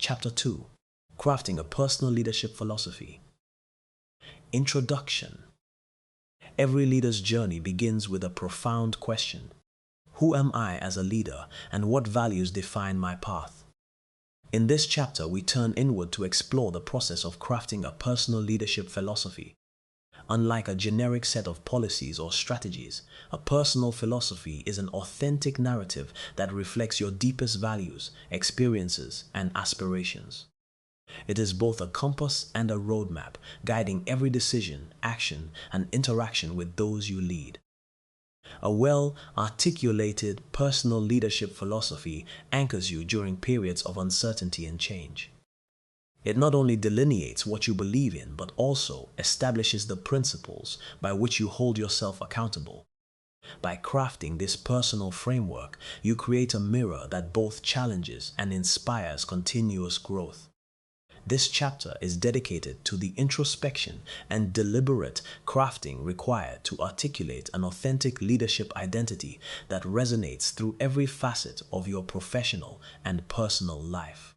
Chapter 2. Crafting a Personal Leadership Philosophy. Introduction. Every leader's journey begins with a profound question. Who am I as a leader, and what values define my path? In this chapter, we turn inward to explore the process of crafting a personal leadership philosophy. Unlike a generic set of policies or strategies, a personal philosophy is an authentic narrative that reflects your deepest values, experiences, and aspirations. It is both a compass and a roadmap, guiding every decision, action, and interaction with those you lead. A well-articulated personal leadership philosophy anchors you during periods of uncertainty and change. It not only delineates what you believe in, but also establishes the principles by which you hold yourself accountable. By crafting this personal framework, you create a mirror that both challenges and inspires continuous growth. This chapter is dedicated to the introspection and deliberate crafting required to articulate an authentic leadership identity that resonates through every facet of your professional and personal life.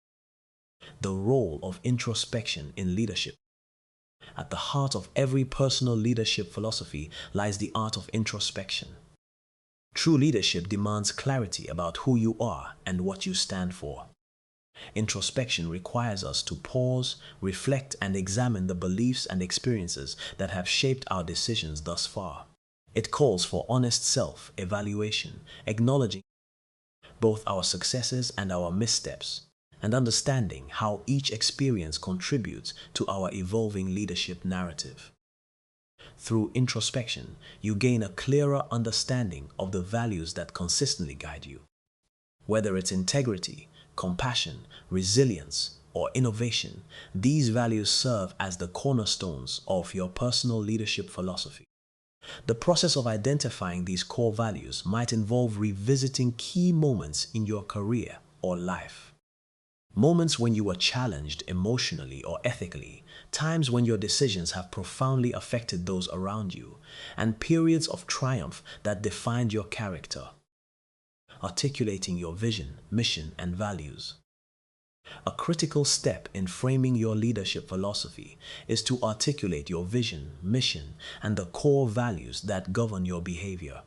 The role of introspection in leadership. At the heart of every personal leadership philosophy lies the art of introspection. True leadership demands clarity about who you are and what you stand for. Introspection requires us to pause, reflect, and examine the beliefs and experiences that have shaped our decisions thus far. It calls for honest self-evaluation, acknowledging both our successes and our missteps, and understanding how each experience contributes to our evolving leadership narrative. Through introspection, you gain a clearer understanding of the values that consistently guide you. Whether it's integrity, compassion, resilience, or innovation, these values serve as the cornerstones of your personal leadership philosophy. The process of identifying these core values might involve revisiting key moments in your career or life. Moments when you were challenged emotionally or ethically, times when your decisions have profoundly affected those around you, and periods of triumph that defined your character. Articulating your vision, mission, and values. A critical step in framing your leadership philosophy is to articulate your vision, mission, and the core values that govern your behavior.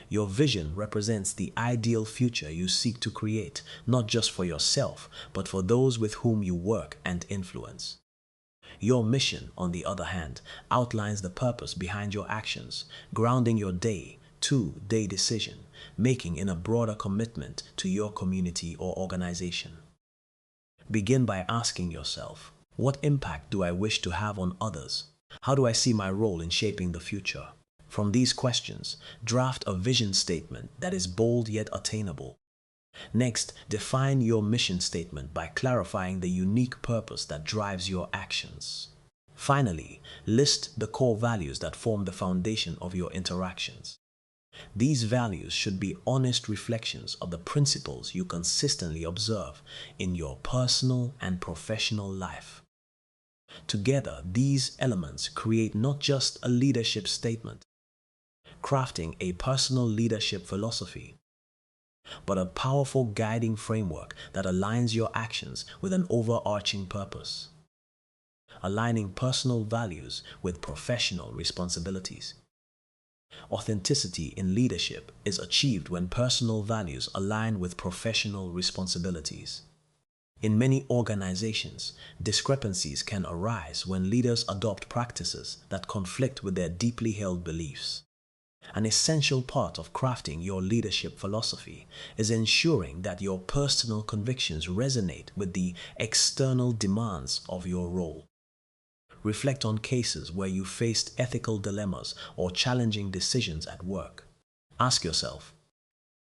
Your vision represents the ideal future you seek to create, not just for yourself, but for those with whom you work and influence. Your mission, on the other hand, outlines the purpose behind your actions, grounding your day-to-day decision, making in a broader commitment to your community or organization. Begin by asking yourself, what impact do I wish to have on others? How do I see my role in shaping the future? From these questions, draft a vision statement that is bold yet attainable. Next, define your mission statement by clarifying the unique purpose that drives your actions. Finally, list the core values that form the foundation of your interactions. These values should be honest reflections of the principles you consistently observe in your personal and professional life. Together, these elements create not just a leadership statement, crafting a personal leadership philosophy, but a powerful guiding framework that aligns your actions with an overarching purpose, aligning personal values with professional responsibilities. Authenticity in leadership is achieved when personal values align with professional responsibilities. In many organizations, discrepancies can arise when leaders adopt practices that conflict with their deeply held beliefs. An essential part of crafting your leadership philosophy is ensuring that your personal convictions resonate with the external demands of your role. Reflect on cases where you faced ethical dilemmas or challenging decisions at work. Ask yourself,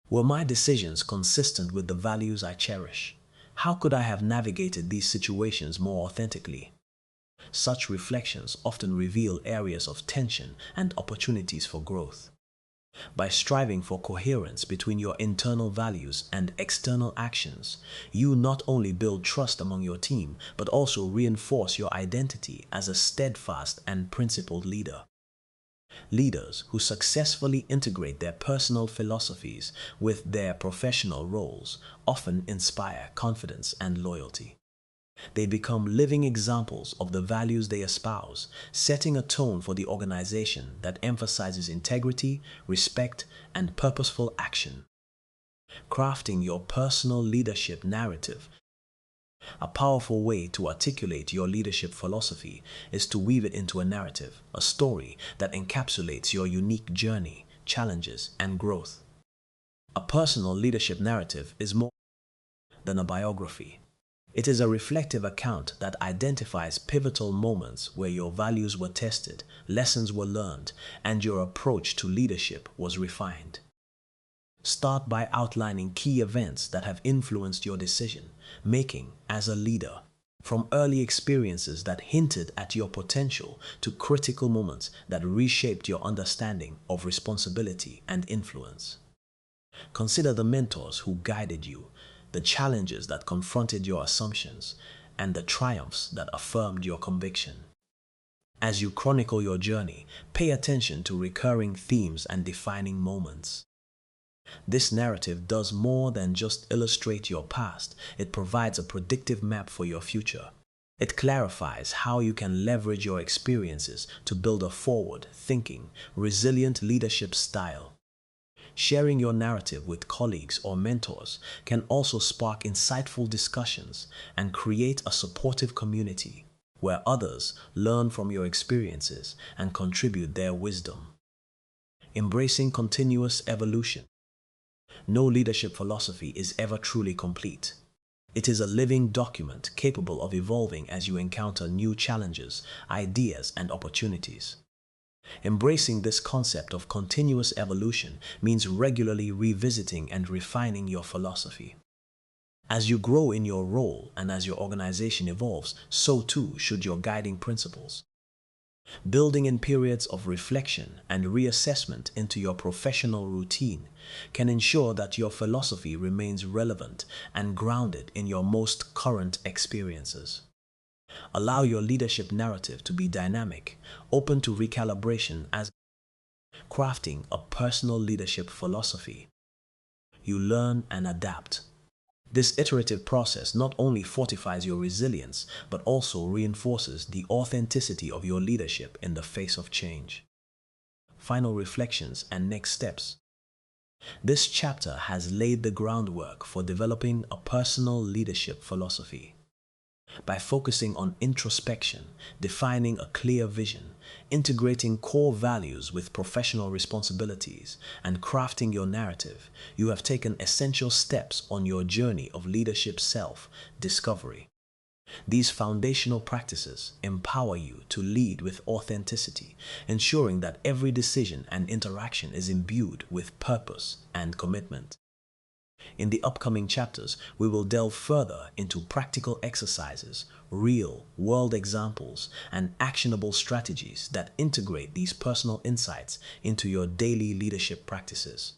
were my decisions consistent with the values I cherish? How could I have navigated these situations more authentically? Such reflections often reveal areas of tension and opportunities for growth. By striving for coherence between your internal values and external actions, you not only build trust among your team, but also reinforce your identity as a steadfast and principled leader. Leaders who successfully integrate their personal philosophies with their professional roles often inspire confidence and loyalty. They become living examples of the values they espouse, setting a tone for the organization that emphasizes integrity, respect, and purposeful action. Crafting your personal leadership narrative. A powerful way to articulate your leadership philosophy is to weave it into a narrative, a story that encapsulates your unique journey, challenges, and growth. A personal leadership narrative is more than a biography. It is a reflective account that identifies pivotal moments where your values were tested, lessons were learned, and your approach to leadership was refined. Start by outlining key events that have influenced your decision-making as a leader, from early experiences that hinted at your potential to critical moments that reshaped your understanding of responsibility and influence. Consider the mentors who guided you, the challenges that confronted your assumptions, and the triumphs that affirmed your conviction. As you chronicle your journey, pay attention to recurring themes and defining moments. This narrative does more than just illustrate your past. It provides a predictive map for your future. It clarifies how you can leverage your experiences to build a forward-thinking, resilient leadership style. Sharing your narrative with colleagues or mentors can also spark insightful discussions and create a supportive community where others learn from your experiences and contribute their wisdom. Embracing continuous evolution. No leadership philosophy is ever truly complete. It is a living document capable of evolving as you encounter new challenges, ideas, and opportunities. Embracing this concept of continuous evolution means regularly revisiting and refining your philosophy. As you grow in your role and as your organization evolves, so too should your guiding principles. Building in periods of reflection and reassessment into your professional routine can ensure that your philosophy remains relevant and grounded in your most current experiences. Allow your leadership narrative to be dynamic, open to recalibration as crafting a personal leadership philosophy. You learn and adapt. This iterative process not only fortifies your resilience, but also reinforces the authenticity of your leadership in the face of change. Final reflections and next steps. This chapter has laid the groundwork for developing a personal leadership philosophy. By focusing on introspection, defining a clear vision, integrating core values with professional responsibilities, and crafting your narrative, you have taken essential steps on your journey of leadership self-discovery. These foundational practices empower you to lead with authenticity, ensuring that every decision and interaction is imbued with purpose and commitment. In the upcoming chapters, we will delve further into practical exercises, real-world examples, and actionable strategies that integrate these personal insights into your daily leadership practices.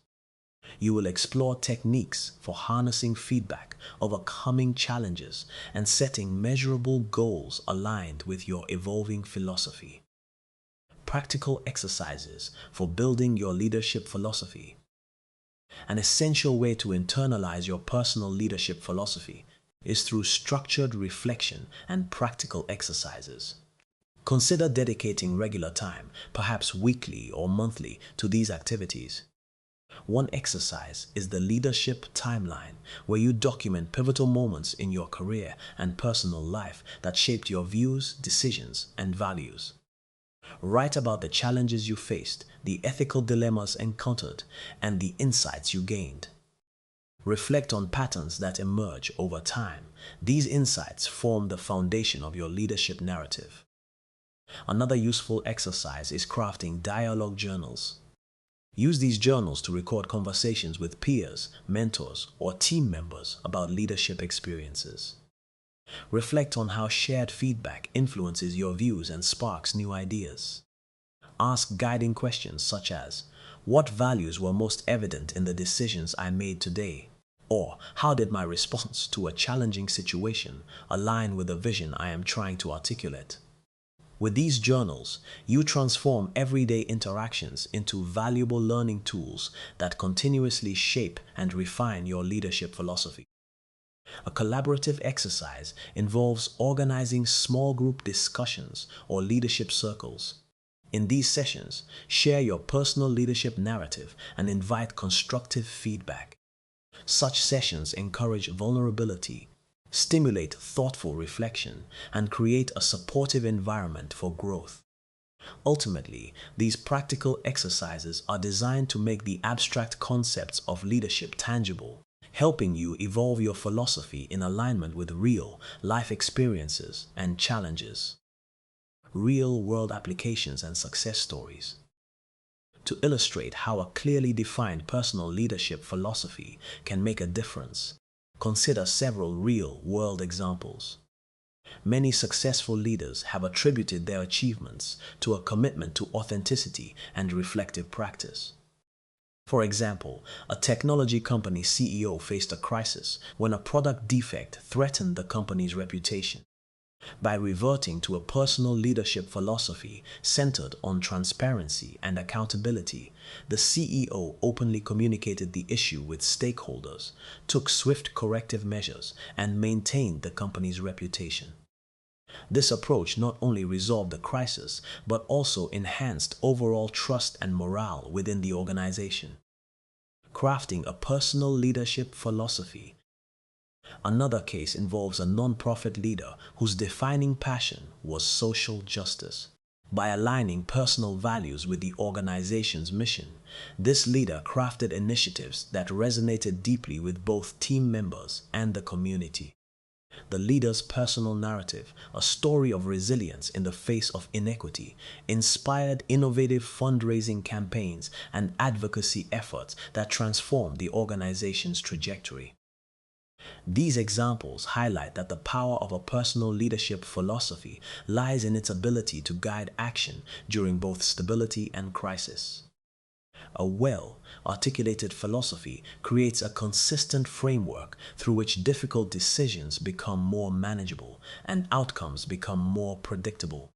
You will explore techniques for harnessing feedback, overcoming challenges, and setting measurable goals aligned with your evolving philosophy. Practical exercises for building your leadership philosophy. An essential way to internalize your personal leadership philosophy is through structured reflection and practical exercises. Consider dedicating regular time, perhaps weekly or monthly, to these activities. One exercise is the leadership timeline, where you document pivotal moments in your career and personal life that shaped your views, decisions, and values. Write about the challenges you faced, the ethical dilemmas encountered, and the insights you gained. Reflect on patterns that emerge over time. These insights form the foundation of your leadership narrative. Another useful exercise is crafting dialogue journals. Use these journals to record conversations with peers, mentors, or team members about leadership experiences. Reflect on how shared feedback influences your views and sparks new ideas. Ask guiding questions such as, what values were most evident in the decisions I made today? Or, how did my response to a challenging situation align with the vision I am trying to articulate? With these journals, you transform everyday interactions into valuable learning tools that continuously shape and refine your leadership philosophy. A collaborative exercise involves organizing small group discussions or leadership circles. In these sessions, share your personal leadership narrative and invite constructive feedback. Such sessions encourage vulnerability, stimulate thoughtful reflection, and create a supportive environment for growth. Ultimately, these practical exercises are designed to make the abstract concepts of leadership tangible, helping you evolve your philosophy in alignment with real life experiences and challenges. Real-world applications and success stories. To illustrate how a clearly defined personal leadership philosophy can make a difference, consider several real-world examples. Many successful leaders have attributed their achievements to a commitment to authenticity and reflective practice. For example, a technology company CEO faced a crisis when a product defect threatened the company's reputation. By reverting to a personal leadership philosophy centered on transparency and accountability, the CEO openly communicated the issue with stakeholders, took swift corrective measures, and maintained the company's reputation. This approach not only resolved the crisis, but also enhanced overall trust and morale within the organization. Crafting a personal leadership philosophy. Another case involves a non-profit leader whose defining passion was social justice. By aligning personal values with the organization's mission, this leader crafted initiatives that resonated deeply with both team members and the community. The leader's personal narrative, a story of resilience in the face of inequity, inspired innovative fundraising campaigns and advocacy efforts that transformed the organization's trajectory. These examples highlight that the power of a personal leadership philosophy lies in its ability to guide action during both stability and crisis. A well-articulated philosophy creates a consistent framework through which difficult decisions become more manageable and outcomes become more predictable.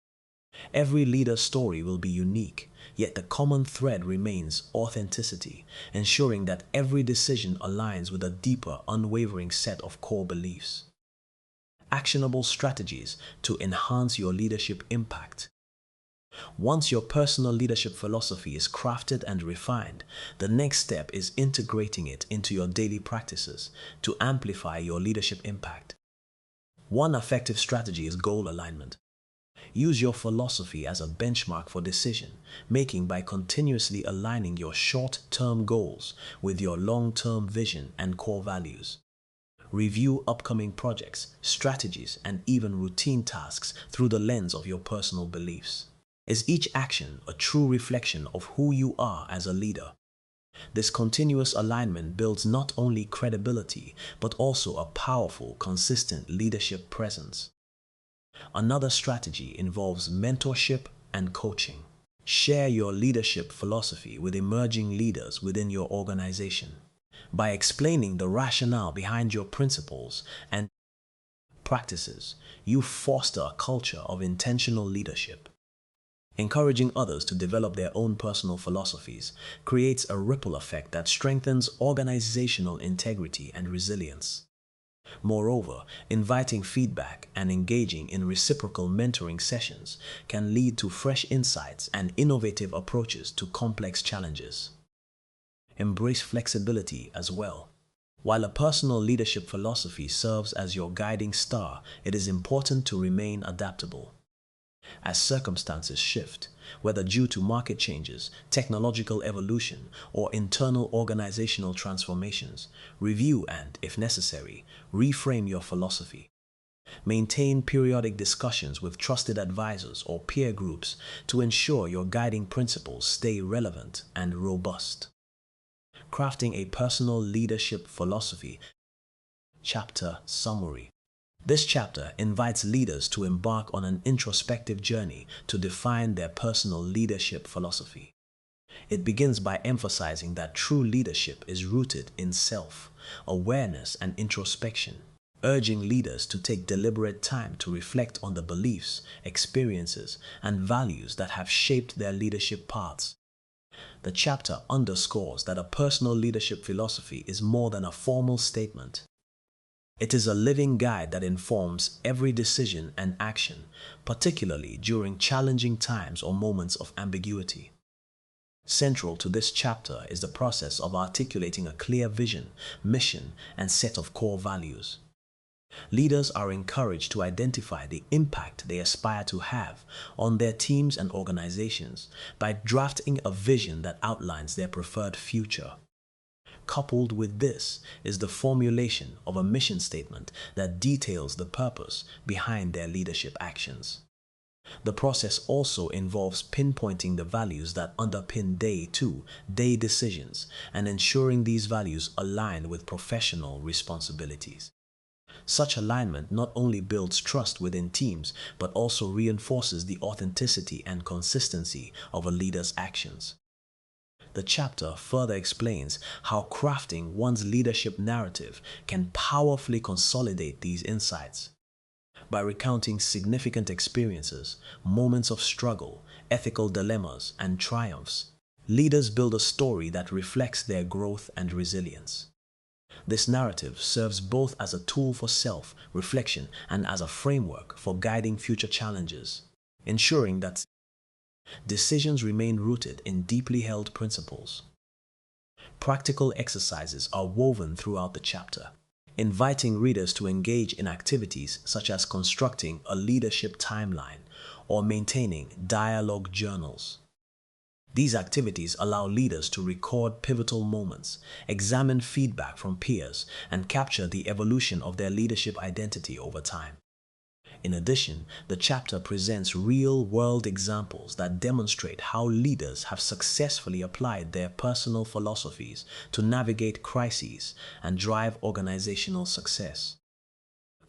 Every leader's story will be unique, yet the common thread remains authenticity, ensuring that every decision aligns with a deeper, unwavering set of core beliefs. Actionable strategies to enhance your leadership impact. Once your personal leadership philosophy is crafted and refined, the next step is integrating it into your daily practices to amplify your leadership impact. One effective strategy is goal alignment. Use your philosophy as a benchmark for decision making by continuously aligning your short-term goals with your long-term vision and core values. Review upcoming projects, strategies, and even routine tasks through the lens of your personal beliefs. Is each action a true reflection of who you are as a leader? This continuous alignment builds not only credibility, but also a powerful, consistent leadership presence. Another strategy involves mentorship and coaching. Share your leadership philosophy with emerging leaders within your organization. By explaining the rationale behind your principles and practices, you foster a culture of intentional leadership. Encouraging others to develop their own personal philosophies creates a ripple effect that strengthens organizational integrity and resilience. Moreover, inviting feedback and engaging in reciprocal mentoring sessions can lead to fresh insights and innovative approaches to complex challenges. Embrace flexibility as well. While a personal leadership philosophy serves as your guiding star, it is important to remain adaptable. As circumstances shift, whether due to market changes, technological evolution, or internal organizational transformations, review and, if necessary, reframe your philosophy. Maintain periodic discussions with trusted advisors or peer groups to ensure your guiding principles stay relevant and robust. Crafting a personal leadership philosophy. Chapter Summary. This chapter invites leaders to embark on an introspective journey to define their personal leadership philosophy. It begins by emphasizing that true leadership is rooted in self-awareness and introspection, urging leaders to take deliberate time to reflect on the beliefs, experiences, and values that have shaped their leadership paths. The chapter underscores that a personal leadership philosophy is more than a formal statement. It is a living guide that informs every decision and action, particularly during challenging times or moments of ambiguity. Central to this chapter is the process of articulating a clear vision, mission, and set of core values. Leaders are encouraged to identify the impact they aspire to have on their teams and organizations by drafting a vision that outlines their preferred future. Coupled with this is the formulation of a mission statement that details the purpose behind their leadership actions. The process also involves pinpointing the values that underpin day-to-day decisions and ensuring these values align with professional responsibilities. Such alignment not only builds trust within teams, but also reinforces the authenticity and consistency of a leader's actions. The chapter further explains how crafting one's leadership narrative can powerfully consolidate these insights. By recounting significant experiences, moments of struggle, ethical dilemmas, and triumphs, leaders build a story that reflects their growth and resilience. This narrative serves both as a tool for self-reflection and as a framework for guiding future challenges, ensuring that decisions remain rooted in deeply held principles. Practical exercises are woven throughout the chapter, inviting readers to engage in activities such as constructing a leadership timeline or maintaining dialogue journals. These activities allow leaders to record pivotal moments, examine feedback from peers, and capture the evolution of their leadership identity over time. In addition, the chapter presents real-world examples that demonstrate how leaders have successfully applied their personal philosophies to navigate crises and drive organizational success.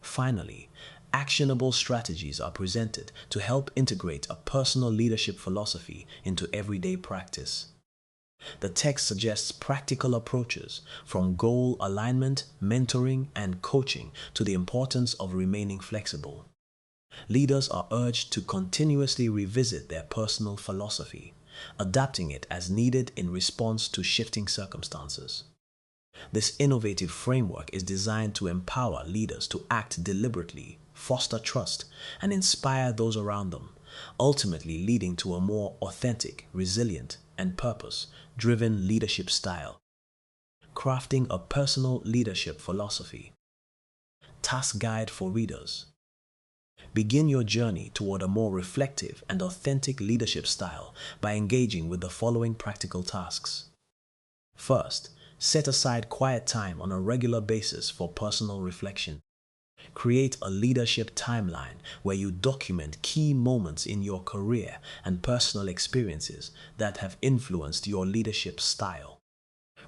Finally, actionable strategies are presented to help integrate a personal leadership philosophy into everyday practice. The text suggests practical approaches from goal alignment, mentoring, and coaching to the importance of remaining flexible. Leaders are urged to continuously revisit their personal philosophy, adapting it as needed in response to shifting circumstances. This innovative framework is designed to empower leaders to act deliberately, foster trust, and inspire those around them, ultimately leading to a more authentic, resilient, and purpose-driven leadership style. Crafting a personal leadership philosophy. Task guide for readers. Begin your journey toward a more reflective and authentic leadership style by engaging with the following practical tasks. First, set aside quiet time on a regular basis for personal reflection. Create a leadership timeline where you document key moments in your career and personal experiences that have influenced your leadership style.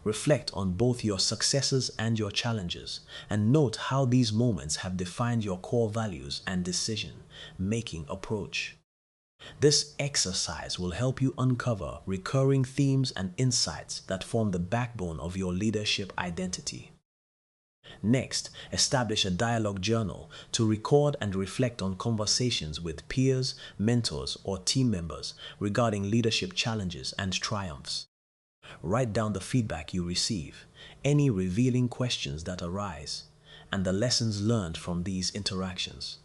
Reflect on both your successes and your challenges, and note how these moments have defined your core values and decision-making approach. This exercise will help you uncover recurring themes and insights that form the backbone of your leadership identity. Next, establish a dialogue journal to record and reflect on conversations with peers, mentors, or team members regarding leadership challenges and triumphs. Write down the feedback you receive, any revealing questions that arise, and the lessons learned from these interactions.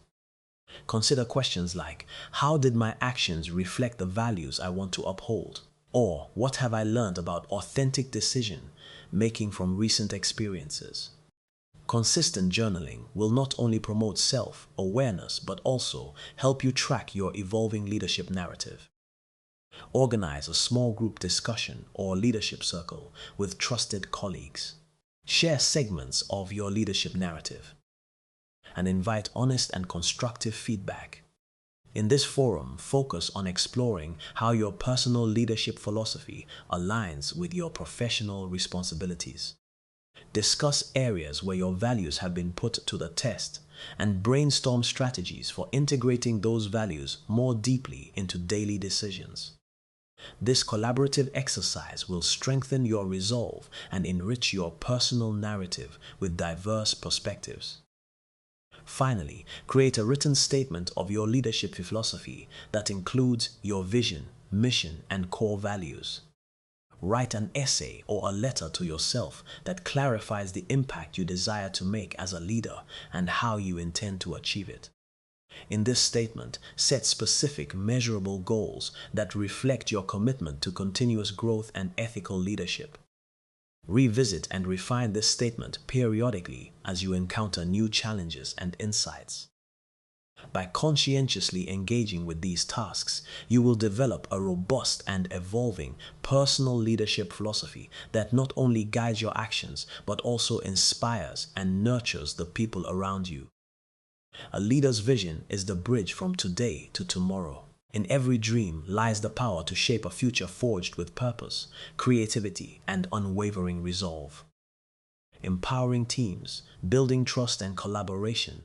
Consider questions like, how did my actions reflect the values I want to uphold? Or, what have I learned about authentic decision making from recent experiences? Consistent journaling will not only promote self-awareness, but also help you track your evolving leadership narrative. Organize a small group discussion or leadership circle with trusted colleagues. Share segments of your leadership narrative and invite honest and constructive feedback. In this forum, focus on exploring how your personal leadership philosophy aligns with your professional responsibilities. Discuss areas where your values have been put to the test and brainstorm strategies for integrating those values more deeply into daily decisions. This collaborative exercise will strengthen your resolve and enrich your personal narrative with diverse perspectives. Finally, create a written statement of your leadership philosophy that includes your vision, mission, and core values. Write an essay or a letter to yourself that clarifies the impact you desire to make as a leader and how you intend to achieve it. In this statement, set specific, measurable goals that reflect your commitment to continuous growth and ethical leadership. Revisit and refine this statement periodically as you encounter new challenges and insights. By conscientiously engaging with these tasks, you will develop a robust and evolving personal leadership philosophy that not only guides your actions, but also inspires and nurtures the people around you. A leader's vision is the bridge from today to tomorrow. In every dream lies the power to shape a future forged with purpose, creativity, and unwavering resolve. Empowering teams, building trust and collaboration,